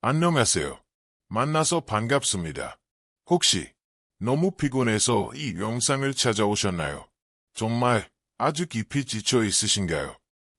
안녕하세요. 만나서 반갑습니다. 혹시 너무 피곤해서 이 영상을 찾아오셨나요? 정말 아주 깊이 지쳐 있으신가요?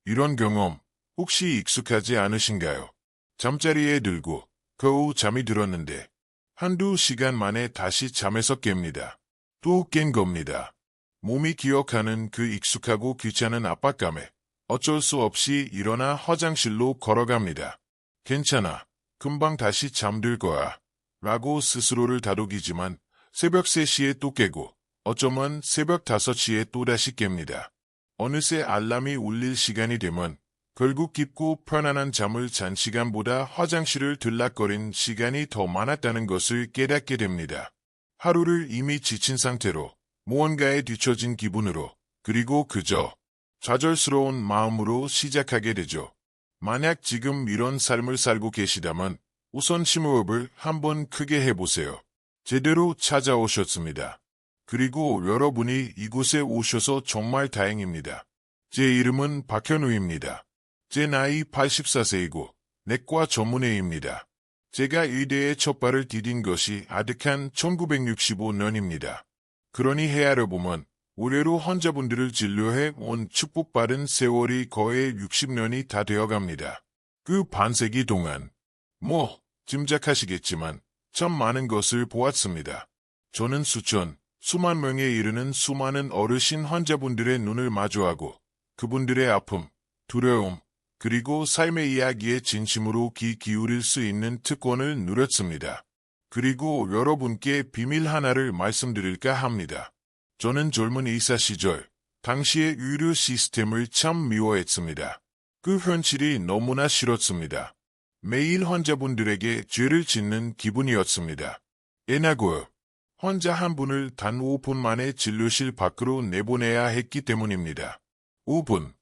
이런 경험 혹시 익숙하지 않으신가요? 잠자리에 들고 겨우 잠이 들었는데 한두 시간 만에 다시 잠에서 깹니다. 또 깬 겁니다. 몸이 기억하는 그 익숙하고 귀찮은 압박감에 어쩔 수 없이 일어나 화장실로 걸어갑니다. 괜찮아. 금방 다시 잠들 거야. 라고 스스로를 다독이지만 새벽 3시에 또 깨고 어쩌면 새벽 5시에 또다시 깹니다. 어느새 알람이 울릴 시간이 되면 결국 깊고 편안한 잠을 잔 시간보다 화장실을 들락거린 시간이 더 많았다는 것을 깨닫게 됩니다. 하루를 이미 지친 상태로 무언가에 뒤처진 기분으로 그리고 그저 좌절스러운 마음으로 시작하게 되죠. 만약 지금 이런 삶을 살고 계시다면 우선 심호흡을 한번 크게 해보세요. 제대로 찾아오셨습니다. 그리고 여러분이 이곳에 오셔서 정말 다행입니다. 제 이름은 박현우입니다. 제 나이 84세이고 내과 전문의입니다. 제가 의대에 첫 발을 디딘 것이 아득한 1965년입니다. 그러니 헤아려 보면 의뢰로 환자분들을 진료해 온 축복받은 세월이 거의 60년이 다 되어갑니다. 그 반세기 동안 짐작하시겠지만 참 많은 것을 보았습니다. 저는 수만 명에 이르는 수많은 어르신 환자분들의 눈을 마주하고 그분들의 아픔, 두려움, 그리고 삶의 이야기에 진심으로 귀 기울일 수 있는 특권을 누렸습니다. 그리고 여러분께 비밀 하나를 말씀드릴까 합니다. 저는 젊은 의사 시절 당시의 의료 시스템을 참 미워했습니다. 그 현실이 너무나 싫었습니다. 매일 환자분들에게 죄를 짓는 기분이었습니다. 예나고요. 환자 한 분을 단 5분 만에 진료실 밖으로 내보내야 했기 때문입니다. 5분.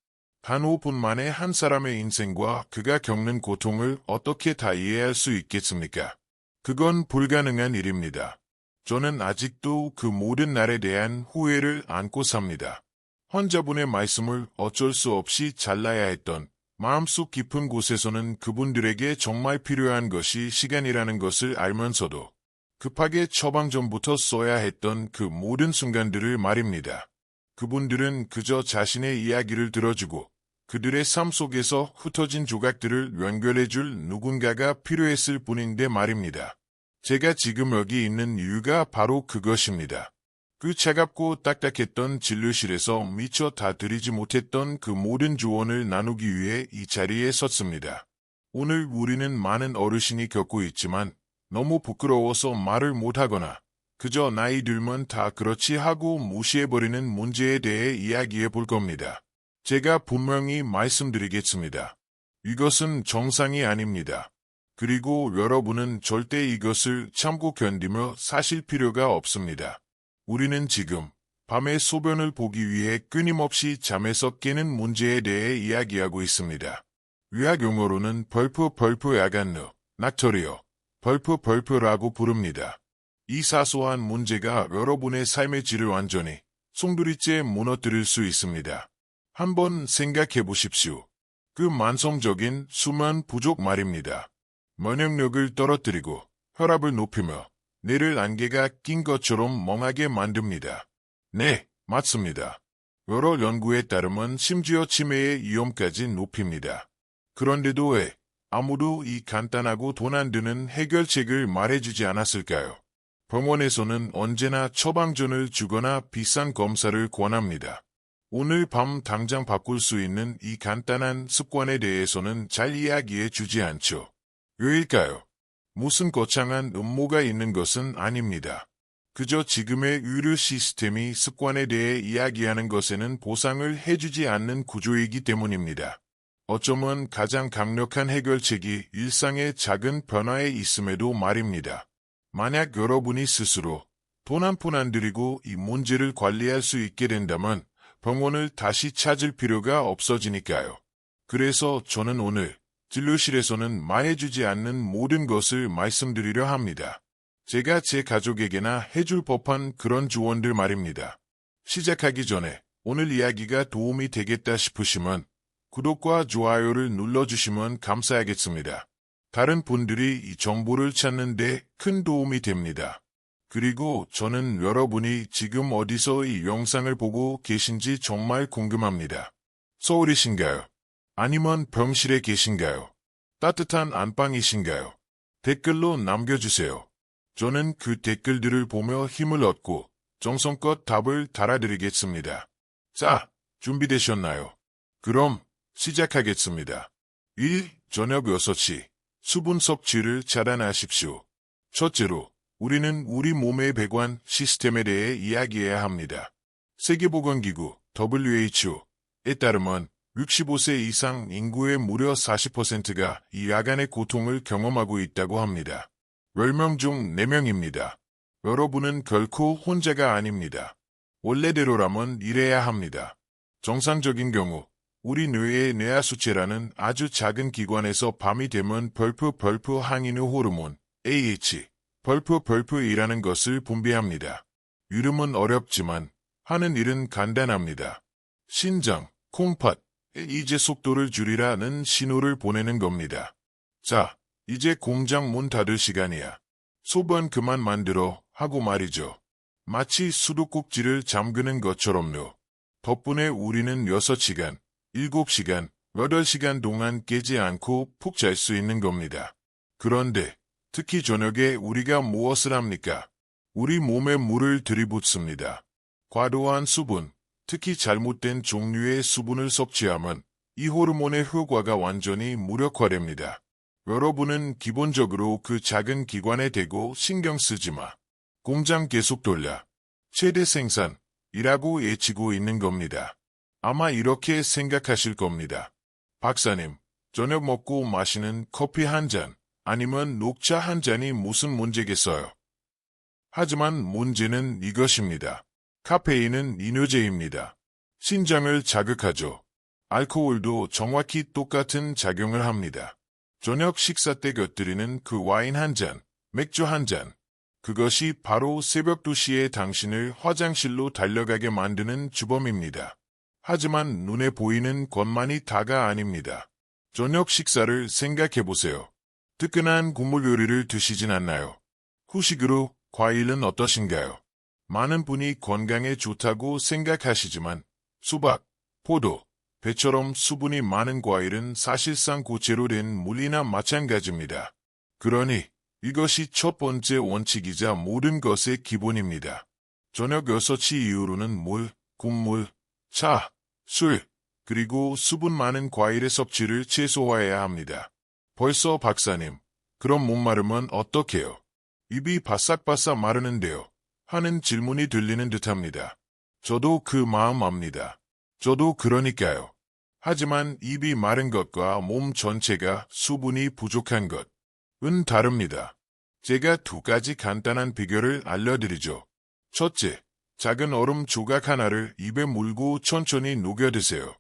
단 5분 만에 한 사람의 인생과 그가 겪는 고통을 어떻게 다 이해할 수 있겠습니까? 그건 불가능한 일입니다. 저는 아직도 그 모든 날에 대한 후회를 안고 삽니다. 환자분의 말씀을 어쩔 수 없이 잘라야 했던 마음속 깊은 곳에서는 그분들에게 정말 필요한 것이 시간이라는 것을 알면서도 급하게 처방전부터 써야 했던 그 모든 순간들을 말입니다. 그분들은 그저 자신의 이야기를 들어주고 그들의 삶 속에서 흩어진 조각들을 연결해줄 누군가가 필요했을 뿐인데 말입니다. 제가 지금 여기 있는 이유가 바로 그것입니다. 그 차갑고 딱딱했던 진료실에서 미처 다 드리지 못했던 그 모든 조언을 나누기 위해 이 자리에 섰습니다. 오늘 우리는 많은 어르신이 겪고 있지만 너무 부끄러워서 말을 못하거나 그저 나이 들면 다 그렇지 하고 무시해버리는 문제에 대해 이야기해 볼 겁니다. 제가 분명히 말씀드리겠습니다. 이것은 정상이 아닙니다. 그리고 여러분은 절대 이것을 참고 견디며 사실 필요가 없습니다. 우리는 지금 밤에 소변을 보기 위해 끊임없이 잠에서 깨는 문제에 대해 이야기하고 있습니다. 의학 용어로는 벌프 야간루, 낙토리오, 벌프라고 부릅니다. 이 사소한 문제가 여러분의 삶의 질을 완전히 송두리째 무너뜨릴 수 있습니다. 한번 생각해 보십시오. 그 만성적인 수면 부족 말입니다. 면역력을 떨어뜨리고 혈압을 높이며 뇌를 안개가 낀 것처럼 멍하게 만듭니다. 네, 맞습니다. 여러 연구에 따르면 심지어 치매의 위험까지 높입니다. 그런데도 왜 아무도 이 간단하고 돈 안 드는 해결책을 말해주지 않았을까요? 병원에서는 언제나 처방전을 주거나 비싼 검사를 권합니다. 오늘 밤 당장 바꿀 수 있는 이 간단한 습관에 대해서는 잘 이야기해 주지 않죠. 왜일까요? 무슨 거창한 음모가 있는 것은 아닙니다. 그저 지금의 의료 시스템이 습관에 대해 이야기하는 것에는 보상을 해주지 않는 구조이기 때문입니다. 어쩌면 가장 강력한 해결책이 일상의 작은 변화에 있음에도 말입니다. 만약 여러분이 스스로 돈 한 푼 안 들이고 이 문제를 관리할 수 있게 된다면 병원을 다시 찾을 필요가 없어지니까요. 그래서 저는 오늘 진료실에서는 말해주지 않는 모든 것을 말씀드리려 합니다. 제가 제 가족에게나 해줄 법한 그런 조언들 말입니다. 시작하기 전에 오늘 이야기가 도움이 되겠다 싶으시면 구독과 좋아요를 눌러주시면 감사하겠습니다. 다른 분들이 이 정보를 찾는 데 큰 도움이 됩니다. 그리고 저는 여러분이 지금 어디서 이 영상을 보고 계신지 정말 궁금합니다. 서울이신가요? 아니면 병실에 계신가요? 따뜻한 안방이신가요? 댓글로 남겨주세요. 저는 그 댓글들을 보며 힘을 얻고 정성껏 답을 달아드리겠습니다. 자, 준비되셨나요? 그럼 시작하겠습니다. 1. 저녁 6시. 수분 섭취를 차단하십시오. 첫째로, 우리는 우리 몸의 배관 시스템에 대해 이야기해야 합니다. 세계보건기구 WHO에 따르면 65세 이상 인구의 무려 40%가 이 야간의 고통을 경험하고 있다고 합니다. 10명 중 4명입니다. 여러분은 결코 혼자가 아닙니다. 원래대로라면 이래야 합니다. 정상적인 경우 우리 뇌의 뇌하수체라는 아주 작은 기관에서 밤이 되면 벌프 항인후 호르몬 AH 벌프이라는 것을 분비합니다. 이름은 어렵지만 하는 일은 간단합니다. 신장, 콩팥에 이제 속도를 줄이라는 신호를 보내는 겁니다. 자, 이제 공장 문 닫을 시간이야. 소변 그만 만들어 하고 말이죠. 마치 수도꼭지를 잠그는 것처럼요. 덕분에 우리는 6시간, 7시간, 8시간 동안 깨지 않고 푹 잘 수 있는 겁니다. 그런데 특히 저녁에 우리가 무엇을 합니까? 우리 몸에 물을 들이붓습니다. 과도한 수분, 특히 잘못된 종류의 수분을 섭취하면 이 호르몬의 효과가 완전히 무력화됩니다. 여러분은 기본적으로 그 작은 기관에 대고 신경 쓰지 마. 공장 계속 돌려. 최대 생산이라고 외치고 있는 겁니다. 아마 이렇게 생각하실 겁니다. 박사님, 저녁 먹고 마시는 커피 한 잔, 아니면 녹차 한 잔이 무슨 문제겠어요? 하지만 문제는 이것입니다. 카페인은 이뇨제입니다. 신장을 자극하죠. 알코올도 정확히 똑같은 작용을 합니다. 저녁 식사 때 곁들이는 그 와인 한 잔, 맥주 한 잔, 그것이 바로 새벽 2시에 당신을 화장실로 달려가게 만드는 주범입니다. 하지만 눈에 보이는 것만이 다가 아닙니다. 저녁 식사를 생각해보세요. 뜨끈한 국물 요리를 드시진 않나요? 후식으로 과일은 어떠신가요? 많은 분이 건강에 좋다고 생각하시지만 수박, 포도, 배처럼 수분이 많은 과일은 사실상 고체로 된 물이나 마찬가지입니다. 그러니 이것이 첫 번째 원칙이자 모든 것의 기본입니다. 저녁 6시 이후로는 물, 국물, 차, 술, 그리고 수분 많은 과일의 섭취를 최소화해야 합니다. 벌써 박사님, 그럼 목마르면 어떡해요? 입이 바싹바싹 마르는데요. 하는 질문이 들리는 듯합니다. 저도 그 마음 압니다. 저도 그러니까요. 하지만 입이 마른 것과 몸 전체가 수분이 부족한 것은 다릅니다. 제가 2가지 간단한 비결을 알려드리죠. 첫째, 작은 얼음 조각 하나를 입에 물고 천천히 녹여 드세요.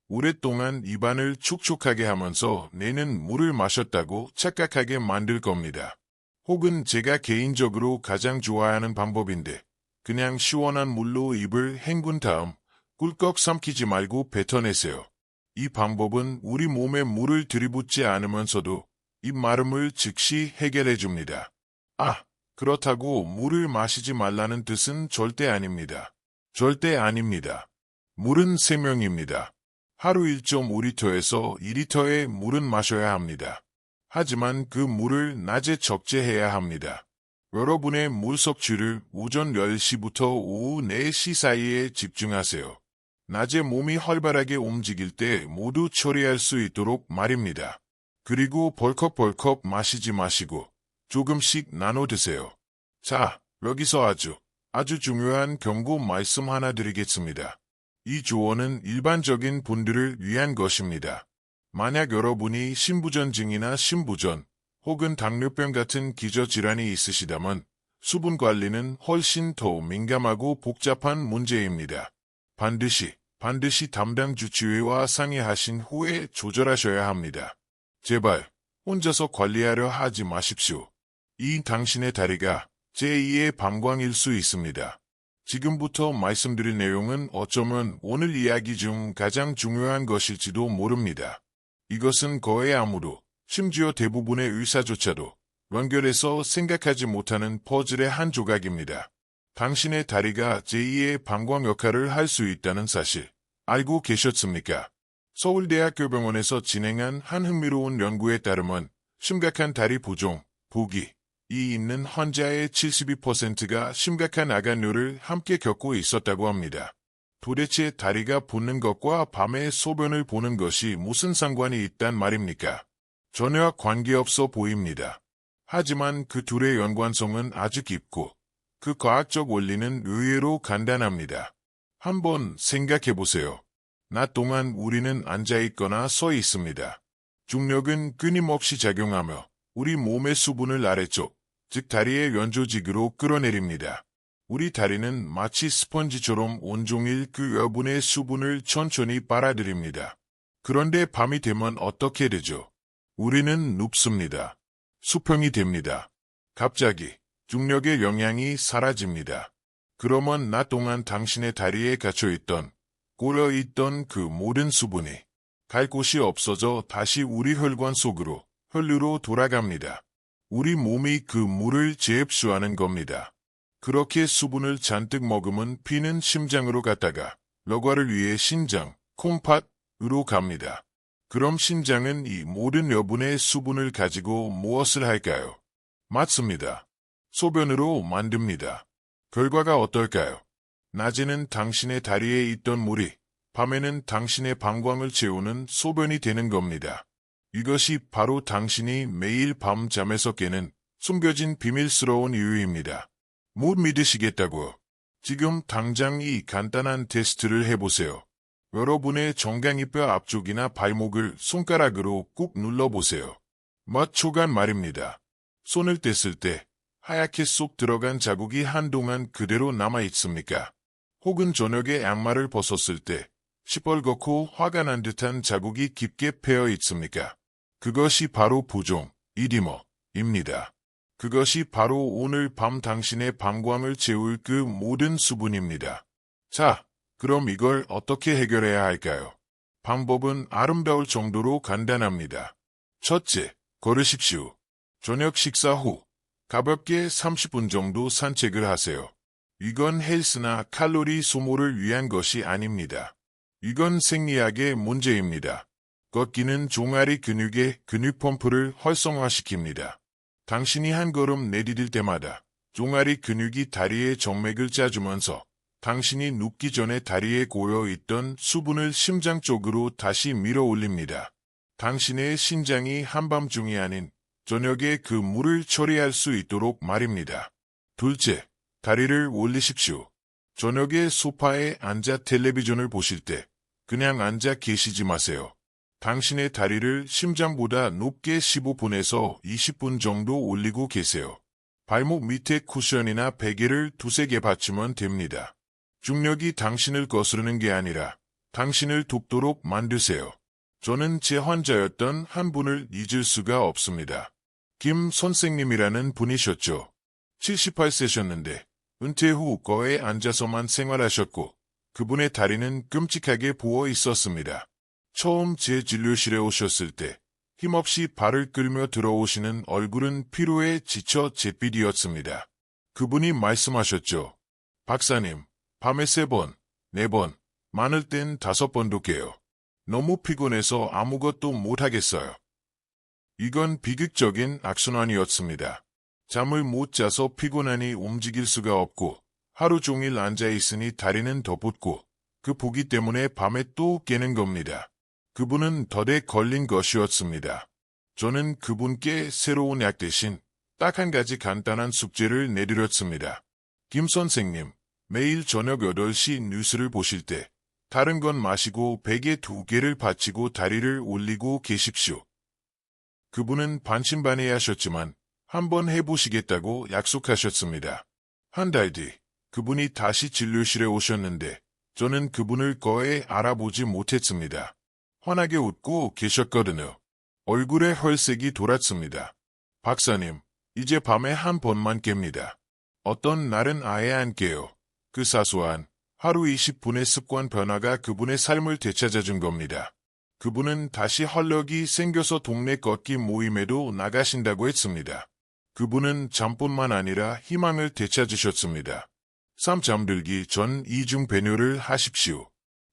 오랫동안 입안을 촉촉하게 하면서 내는 물을 마셨다고 착각하게 만들 겁니다. 혹은 제가 개인적으로 가장 좋아하는 방법인데 그냥 시원한 물로 입을 헹군 다음 꿀꺽 삼키지 말고 뱉어내세요. 이 방법은 우리 몸에 물을 들이붓지 않으면서도 입 마름을 즉시 해결해줍니다. 그렇다고 물을 마시지 말라는 뜻은 절대 아닙니다. 절대 아닙니다. 물은 생명입니다. 하루 1.5리터에서 2리터의 물은 마셔야 합니다. 하지만 그 물을 낮에 적재해야 합니다. 여러분의 물 섭취를 오전 10시부터 오후 4시 사이에 집중하세요. 낮에 몸이 활발하게 움직일 때 모두 처리할 수 있도록 말입니다. 그리고 벌컥벌컥 마시지 마시고 조금씩 나눠 드세요. 자, 여기서 아주 중요한 경고 말씀 하나 드리겠습니다. 이 조언은 일반적인 분들을 위한 것입니다. 만약 여러분이 신부전증이나 신부전 혹은 당뇨병 같은 기저질환이 있으시다면 수분 관리는 훨씬 더 민감하고 복잡한 문제입니다. 반드시 담당 주치의와 상의하신 후에 조절하셔야 합니다. 제발 혼자서 관리하려 하지 마십시오. 이 당신의 다리가 제2의 방광일 수 있습니다. 지금부터 말씀드릴 내용은 어쩌면 오늘 이야기 중 가장 중요한 것일지도 모릅니다. 이것은 거의 아무도 심지어 대부분의 의사조차도 연결해서 생각하지 못하는 퍼즐의 한 조각입니다. 당신의 다리가 제2의 방광 역할을 할 수 있다는 사실 알고 계셨습니까? 서울대학교 병원에서 진행한 한 흥미로운 연구에 따르면 심각한 다리 부종, 부기, 이 있는 환자의 72%가 심각한 아간뇨를 함께 겪고 있었다고 합니다. 도대체 다리가 붓는 것과 밤에 소변을 보는 것이 무슨 상관이 있단 말입니까? 전혀 관계없어 보입니다. 하지만 그 둘의 연관성은 아주 깊고 그 과학적 원리는 의외로 간단합니다. 한번 생각해보세요. 낮 동안 우리는 앉아있거나 서 있습니다. 중력은 끊임없이 작용하며 우리 몸의 수분을 아래쪽, 즉 다리의 연조직으로 끌어내립니다. 우리 다리는 마치 스펀지처럼 온종일 그 여분의 수분을 천천히 빨아들입니다. 그런데 밤이 되면 어떻게 되죠? 우리는 눕습니다. 수평이 됩니다. 갑자기 중력의 영향이 사라집니다. 그러면 낮 동안 당신의 다리에 갇혀있던, 고여있던 그 모든 수분이 갈 곳이 없어져 다시 우리 혈관 속으로, 혈류로 돌아갑니다. 우리 몸이 그 물을 재흡수하는 겁니다. 그렇게 수분을 잔뜩 머금은 피는 심장으로 갔다가 혈관을 위해 신장, 콩팥으로 갑니다. 그럼 신장은 이 모든 여분의 수분을 가지고 무엇을 할까요? 맞습니다. 소변으로 만듭니다. 결과가 어떨까요? 낮에는 당신의 다리에 있던 물이 밤에는 당신의 방광을 채우는 소변이 되는 겁니다. 이것이 바로 당신이 매일 밤 잠에서 깨는 숨겨진 비밀스러운 이유입니다. 못 믿으시겠다고요? 지금 당장 이 간단한 테스트를 해보세요. 여러분의 정강이뼈 앞쪽이나 발목을 손가락으로 꾹 눌러보세요. 몇 초간 말입니다. 손을 뗐을 때 하얗게 쏙 들어간 자국이 한동안 그대로 남아있습니까? 혹은 저녁에 양말을 벗었을 때 시뻘겋고 화가 난 듯한 자국이 깊게 패여 있습니까? 그것이 바로 부종, 이디머입니다. 그것이 바로 오늘 밤 당신의 방광을 채울 그 모든 수분입니다. 자, 그럼 이걸 어떻게 해결해야 할까요? 방법은 아름다울 정도로 간단합니다. 첫째, 걸으십시오. 저녁 식사 후 가볍게 30분 정도 산책을 하세요. 이건 헬스나 칼로리 소모를 위한 것이 아닙니다. 이건 생리학의 문제입니다. 걷기는 종아리 근육의 근육 펌프를 활성화시킵니다. 당신이 한 걸음 내디딜 때마다 종아리 근육이 다리의 정맥을 짜주면서 당신이 눕기 전에 다리에 고여있던 수분을 심장 쪽으로 다시 밀어 올립니다. 당신의 신장이 한밤중이 아닌 저녁에 그 물을 처리할 수 있도록 말입니다. 둘째, 다리를 올리십시오. 저녁에 소파에 앉아 텔레비전을 보실 때 그냥 앉아 계시지 마세요. 당신의 다리를 심장보다 높게 15분에서 20분 정도 올리고 계세요. 발목 밑에 쿠션이나 베개를 두세 개 받치면 됩니다. 중력이 당신을 거스르는 게 아니라 당신을 돕도록 만드세요. 저는 제 환자였던 한 분을 잊을 수가 없습니다. 김 선생님이라는 분이셨죠. 78세셨는데 은퇴 후 거에 앉아서만 생활하셨고 그분의 다리는 끔찍하게 부어 있었습니다. 처음 제 진료실에 오셨을 때 힘없이 발을 끌며 들어오시는 얼굴은 피로에 지쳐 잿빛이었습니다. 그분이 말씀하셨죠. 박사님, 밤에 3번, 4번, 많을 땐 5번도 깨요. 너무 피곤해서 아무것도 못하겠어요. 이건 비극적인 악순환이었습니다. 잠을 못 자서 피곤하니 움직일 수가 없고 하루 종일 앉아있으니 다리는 더 붓고 그 부기 때문에 밤에 또 깨는 겁니다. 그분은 덫에 걸린 것이었습니다. 저는 그분께 새로운 약 대신 딱 한 가지 간단한 숙제를 내드렸습니다. 김 선생님, 매일 저녁 8시 뉴스를 보실 때 다른 건 마시고 베개 2개를 받치고 다리를 올리고 계십시오. 그분은 반신반의하셨지만 한번 해보시겠다고 약속하셨습니다. 한 달 뒤 그분이 다시 진료실에 오셨는데 저는 그분을 거의 알아보지 못했습니다. 환하게 웃고 계셨거든요. 얼굴에 혈색이 돌았습니다. 박사님, 이제 밤에 한 번만 깹니다. 어떤 날은 아예 안 깨요. 그 사소한 하루 20분의 습관 변화가 그분의 삶을 되찾아준 겁니다. 그분은 다시 활력이 생겨서 동네 걷기 모임에도 나가신다고 했습니다. 그분은 잠뿐만 아니라 희망을 되찾으셨습니다. 3. 잠들기 전 이중 배뇨를 하십시오.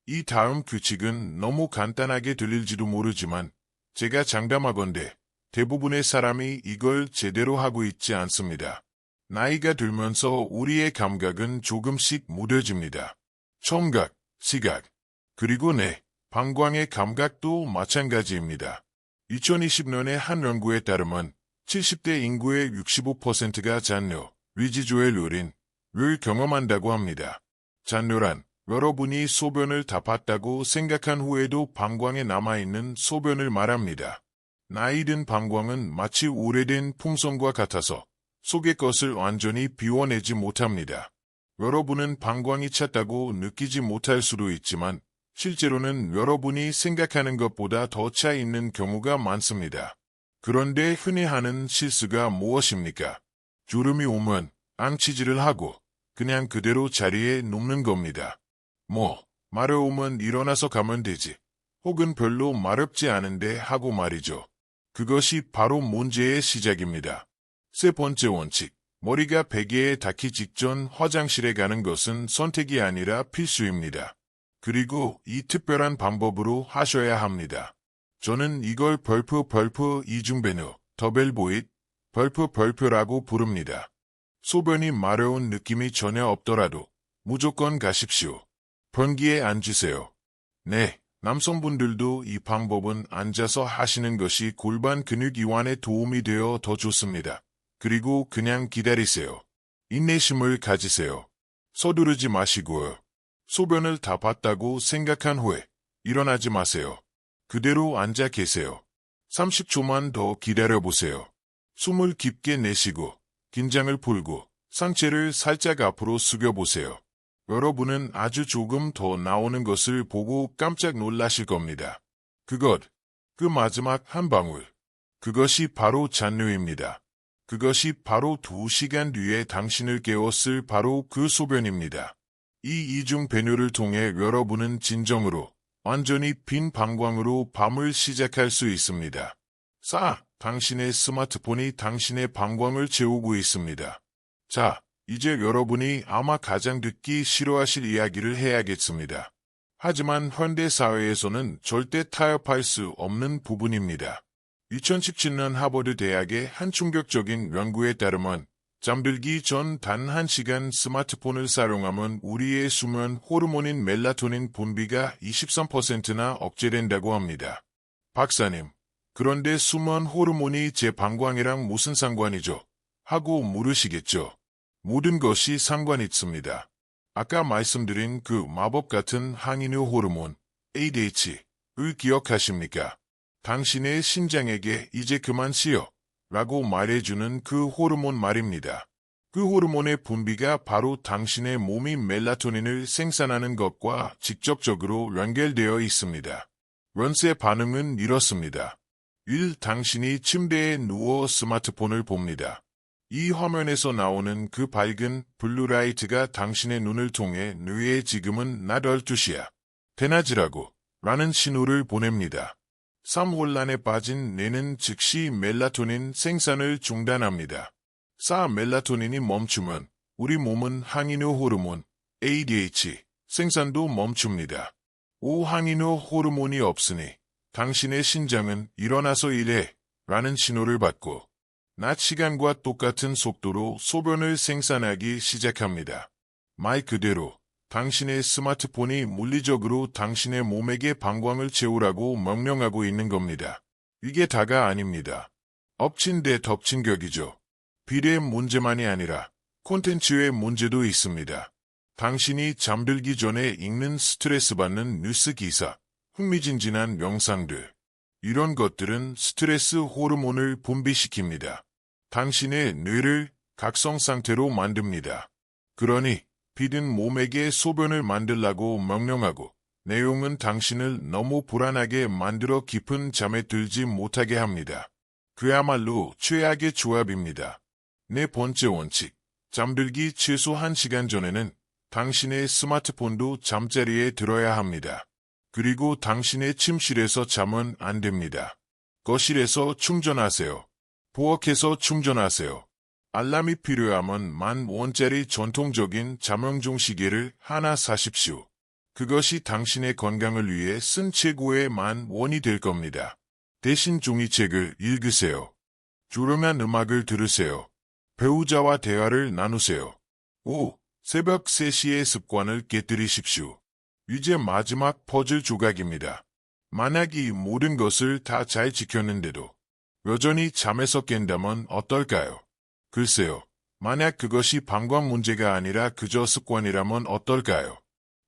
이 다음 규칙은 너무 간단하게 들릴지도 모르지만 제가 장담하건대 대부분의 사람이 이걸 제대로 하고 있지 않습니다. 나이가 들면서 우리의 감각은 조금씩 무뎌집니다. 청각, 시각, 그리고 뇌, 방광의 감각도 마찬가지입니다. 2020년의 한 연구에 따르면 70대 인구의 65%가 잔뇨, 위지조엘루린을 경험한다고 합니다. 잔뇨란 여러분이 소변을 다 봤다고 생각한 후에도 방광에 남아있는 소변을 말합니다. 나이 든 방광은 마치 오래된 풍선과 같아서 속의 것을 완전히 비워내지 못합니다. 여러분은 방광이 찼다고 느끼지 못할 수도 있지만 실제로는 여러분이 생각하는 것보다 더 차 있는 경우가 많습니다. 그런데 흔히 하는 실수가 무엇입니까? 졸음이 오면 앙치질을 하고 그냥 그대로 자리에 눕는 겁니다. 마려우면 일어나서 가면 되지. 혹은 별로 마렵지 않은데 하고 말이죠. 그것이 바로 문제의 시작입니다. 세 번째 원칙, 머리가 베개에 닿기 직전 화장실에 가는 것은 선택이 아니라 필수입니다. 그리고 이 특별한 방법으로 하셔야 합니다. 저는 이걸 벌프 이중배뇨, 더벨보잇, 벌프라고 부릅니다. 소변이 마려운 느낌이 전혀 없더라도 무조건 가십시오. 변기에 앉으세요. 네, 남성분들도 이 방법은 앉아서 하시는 것이 골반 근육 이완에 도움이 되어 더 좋습니다. 그리고 그냥 기다리세요. 인내심을 가지세요. 서두르지 마시고요. 소변을 다 봤다고 생각한 후에 일어나지 마세요. 그대로 앉아 계세요. 30초만 더 기다려보세요. 숨을 깊게 내쉬고 긴장을 풀고 상체를 살짝 앞으로 숙여보세요. 여러분은 아주 조금 더 나오는 것을 보고 깜짝 놀라실 겁니다. 그 마지막 한 방울. 그것이 바로 잔뇨입니다. 그것이 바로 2시간 뒤에 당신을 깨웠을 바로 그 소변입니다. 이 이중 배뇨를 통해 여러분은 진정으로 완전히 빈 방광으로 밤을 시작할 수 있습니다. 당신의 스마트폰이 당신의 방광을 채우고 있습니다. 자, 이제 여러분이 아마 가장 듣기 싫어하실 이야기를 해야겠습니다. 하지만 현대 사회에서는 절대 타협할 수 없는 부분입니다. 2017년 하버드 대학의 한 충격적인 연구에 따르면 잠들기 전 단 1시간 스마트폰을 사용하면 우리의 수면 호르몬인 멜라토닌 분비가 23%나 억제된다고 합니다. 박사님, 그런데 수면 호르몬이 제 방광이랑 무슨 상관이죠? 하고 물으시겠죠. 모든 것이 상관 있습니다. 아까 말씀드린 그 마법 같은 항이뇨 호르몬, ADH를 기억하십니까? 당신의 심장에게 이제 그만 쉬어 라고 말해주는 그 호르몬 말입니다. 그 호르몬의 분비가 바로 당신의 몸이 멜라토닌을 생산하는 것과 직접적으로 연결되어 있습니다. 연쇄 반응은 이렇습니다. 1. 당신이 침대에 누워 스마트폰을 봅니다. 이 화면에서 나오는 그 밝은 블루라이트가 당신의 눈을 통해 뇌에 지금은 낮 12시야. 대낮이라고 라는 신호를 보냅니다. 3. 혼란에 빠진 뇌는 즉시 멜라토닌 생산을 중단합니다. 4. 멜라토닌이 멈추면 우리 몸은 항이뇨 호르몬, ADH, 생산도 멈춥니다. 5. 항이뇨 호르몬이 없으니 당신의 심장은 일어나서 일해 라는 신호를 받고 낮 시간과 똑같은 속도로 소변을 생산하기 시작합니다. 말 그대로 당신의 스마트폰이 물리적으로 당신의 몸에게 방광을 채우라고 명령하고 있는 겁니다. 이게 다가 아닙니다. 엎친 데 덮친 격이죠. 비례의 문제만이 아니라 콘텐츠의 문제도 있습니다. 당신이 잠들기 전에 읽는 스트레스 받는 뉴스 기사, 흥미진진한 영상들, 이런 것들은 스트레스 호르몬을 분비시킵니다. 당신의 뇌를 각성 상태로 만듭니다. 그러니 비든 몸에게 소변을 만들라고 명령하고 내용은 당신을 너무 불안하게 만들어 깊은 잠에 들지 못하게 합니다. 그야말로 최악의 조합입니다. 네 번째 원칙, 잠들기 최소 1시간 전에는 당신의 스마트폰도 잠자리에 들어야 합니다. 그리고 당신의 침실에서 자면 안 됩니다. 거실에서 충전하세요. 부엌에서 충전하세요. 알람이 필요하면 10,000원짜리 전통적인 자명종 시계를 하나 사십시오. 그것이 당신의 건강을 위해 쓴 최고의 10,000원이 될 겁니다. 대신 종이책을 읽으세요. 조용한 음악을 들으세요. 배우자와 대화를 나누세요. 5. 새벽 3시의 습관을 깨뜨리십시오. 이제 마지막 퍼즐 조각입니다. 만약 이 모든 것을 다 잘 지켰는데도 여전히 잠에서 깬다면 어떨까요? 글쎄요. 만약 그것이 방광 문제가 아니라 그저 습관이라면 어떨까요?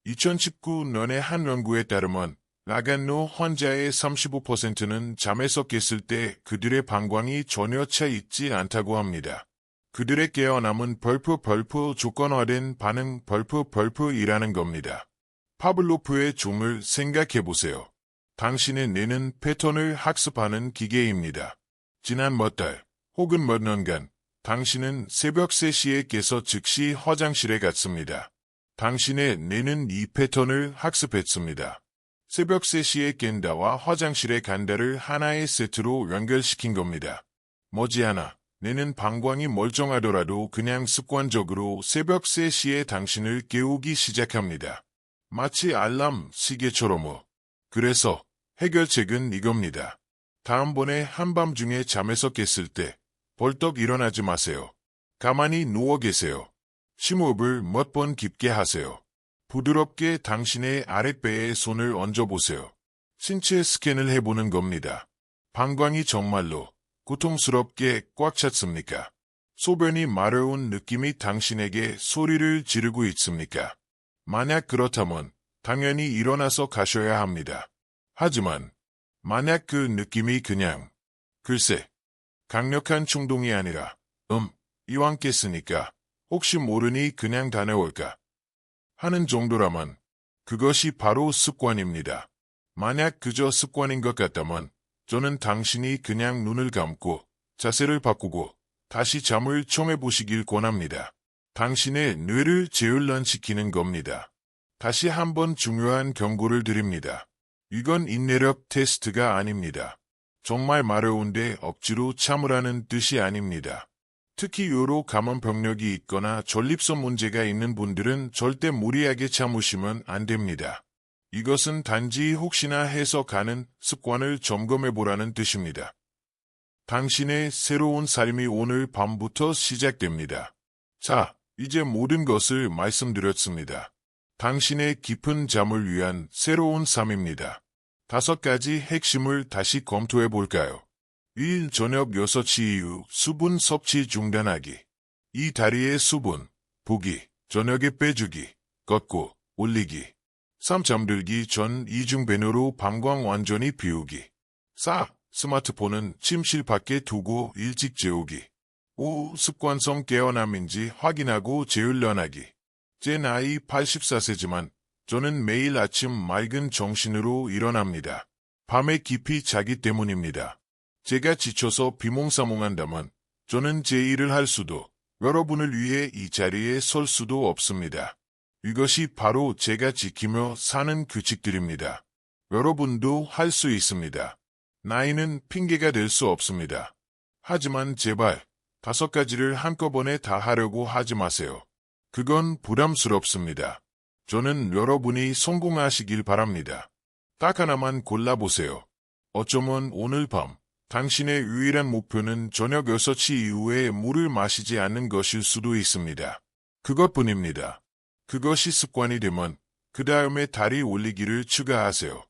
2019년의 한 연구에 따르면 라간노 환자의 35%는 잠에서 깼을 때 그들의 방광이 전혀 차 있지 않다고 합니다. 그들의 깨어남은 벌프 조건화된 반응 벌프이라는 겁니다. 파블로프의 종을 생각해보세요. 당신의 뇌는 패턴을 학습하는 기계입니다. 지난 몇 달 혹은 몇 년간 당신은 새벽 3시에 깨서 즉시 화장실에 갔습니다. 당신의 뇌는 이 패턴을 학습했습니다. 새벽 3시에 깬다와 화장실에 간다를 하나의 세트로 연결시킨 겁니다. 머지않아 뇌는 방광이 멀쩡하더라도 그냥 습관적으로 새벽 3시에 당신을 깨우기 시작합니다. 마치 알람 시계처럼요. 그래서 해결책은 이겁니다. 다음번에 한밤중에 잠에서 깼을 때 벌떡 일어나지 마세요. 가만히 누워 계세요. 심호흡을 몇 번 깊게 하세요. 부드럽게 당신의 아랫배에 손을 얹어보세요. 신체 스캔을 해보는 겁니다. 방광이 정말로 고통스럽게 꽉 찼습니까? 소변이 마려운 느낌이 당신에게 소리를 지르고 있습니까? 만약 그렇다면 당연히 일어나서 가셔야 합니다. 하지만 만약 그 느낌이 그냥 글쎄 강력한 충동이 아니라 이왕 깼으니까 혹시 모르니 그냥 다녀올까 하는 정도라면 그것이 바로 습관입니다. 만약 그저 습관인 것 같다면 저는 당신이 그냥 눈을 감고 자세를 바꾸고 다시 잠을 청해보시길 권합니다. 당신의 뇌를 재훈련시키는 겁니다. 다시 한번 중요한 경고를 드립니다. 이건 인내력 테스트가 아닙니다. 정말 마려운데 억지로 참으라는 뜻이 아닙니다. 특히 요로 감염병력이 있거나 전립선 문제가 있는 분들은 절대 무리하게 참으시면 안 됩니다. 이것은 단지 혹시나 해서 가는 습관을 점검해보라는 뜻입니다. 당신의 새로운 삶이 오늘 밤부터 시작됩니다. 자, 이제 모든 것을 말씀드렸습니다. 당신의 깊은 잠을 위한 새로운 삶입니다. 5가지 핵심을 다시 검토해 볼까요? 1. 저녁 6시 이후 수분 섭취 중단하기. 2. 다리의 수분, 부기, 저녁에 빼주기, 걷고, 올리기. 3. 잠들기 전 이중배뇨로 방광 완전히 비우기. 4. 스마트폰은 침실 밖에 두고 일찍 재우기. 5. 습관성 깨어남인지 확인하고 재훈련하기. 제 나이 84세지만 저는 매일 아침 맑은 정신으로 일어납니다. 밤에 깊이 자기 때문입니다. 제가 지쳐서 비몽사몽한다면 저는 제 일을 할 수도, 여러분을 위해 이 자리에 설 수도 없습니다. 이것이 바로 제가 지키며 사는 규칙들입니다. 여러분도 할 수 있습니다. 나이는 핑계가 될 수 없습니다. 하지만 제발 5가지를 한꺼번에 다 하려고 하지 마세요. 그건 부담스럽습니다. 저는 여러분이 성공하시길 바랍니다. 딱 하나만 골라보세요. 어쩌면 오늘 밤 당신의 유일한 목표는 저녁 6시 이후에 물을 마시지 않는 것일 수도 있습니다. 그것뿐입니다. 그것이 습관이 되면 그 다음에 다리 올리기를 추가하세요.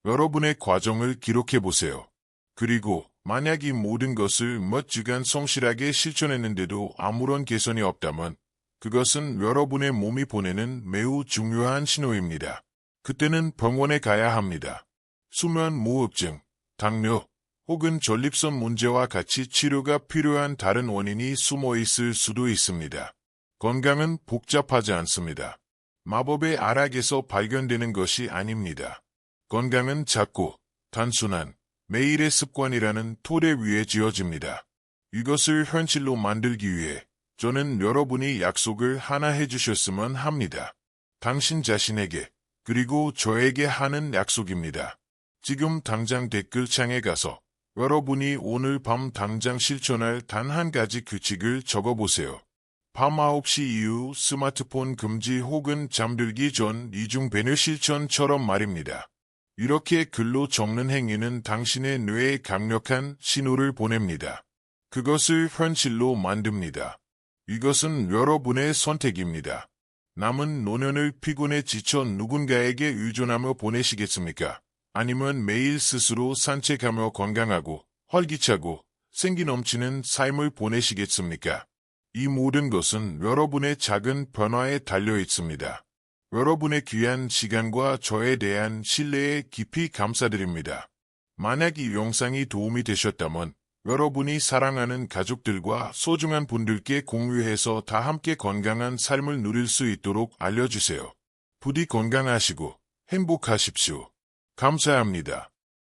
여러분의 과정을 기록해보세요. 그리고 만약 이 모든 것을 몇 주간 성실하게 실천했는데도 아무런 개선이 없다면 그것은 여러분의 몸이 보내는 매우 중요한 신호입니다. 그때는 병원에 가야 합니다. 수면 무호흡증, 당뇨, 혹은 전립선 문제와 같이 치료가 필요한 다른 원인이 숨어 있을 수도 있습니다. 건강은 복잡하지 않습니다. 마법의 아락에서 발견되는 것이 아닙니다. 건강은 작고 단순한 매일의 습관이라는 토대 위에 지어집니다. 이것을 현실로 만들기 위해 저는 여러분이 약속을 하나 해주셨으면 합니다. 당신 자신에게 그리고 저에게 하는 약속입니다. 지금 당장 댓글창에 가서 여러분이 오늘 밤 당장 실천할 단 한 가지 규칙을 적어보세요. 밤 9시 이후 스마트폰 금지 혹은 잠들기 전 이중 배려 실천처럼 말입니다. 이렇게 글로 적는 행위는 당신의 뇌에 강력한 신호를 보냅니다. 그것을 현실로 만듭니다. 이것은 여러분의 선택입니다. 남은 노년을 피곤에 지쳐 누군가에게 의존하며 보내시겠습니까? 아니면 매일 스스로 산책하며 건강하고 활기차고 생기 넘치는 삶을 보내시겠습니까? 이 모든 것은 여러분의 작은 변화에 달려 있습니다. 여러분의 귀한 시간과 저에 대한 신뢰에 깊이 감사드립니다. 만약 이 영상이 도움이 되셨다면 여러분이 사랑하는 가족들과 소중한 분들께 공유해서 다 함께 건강한 삶을 누릴 수 있도록 알려주세요. 부디 건강하시고 행복하십시오. 감사합니다.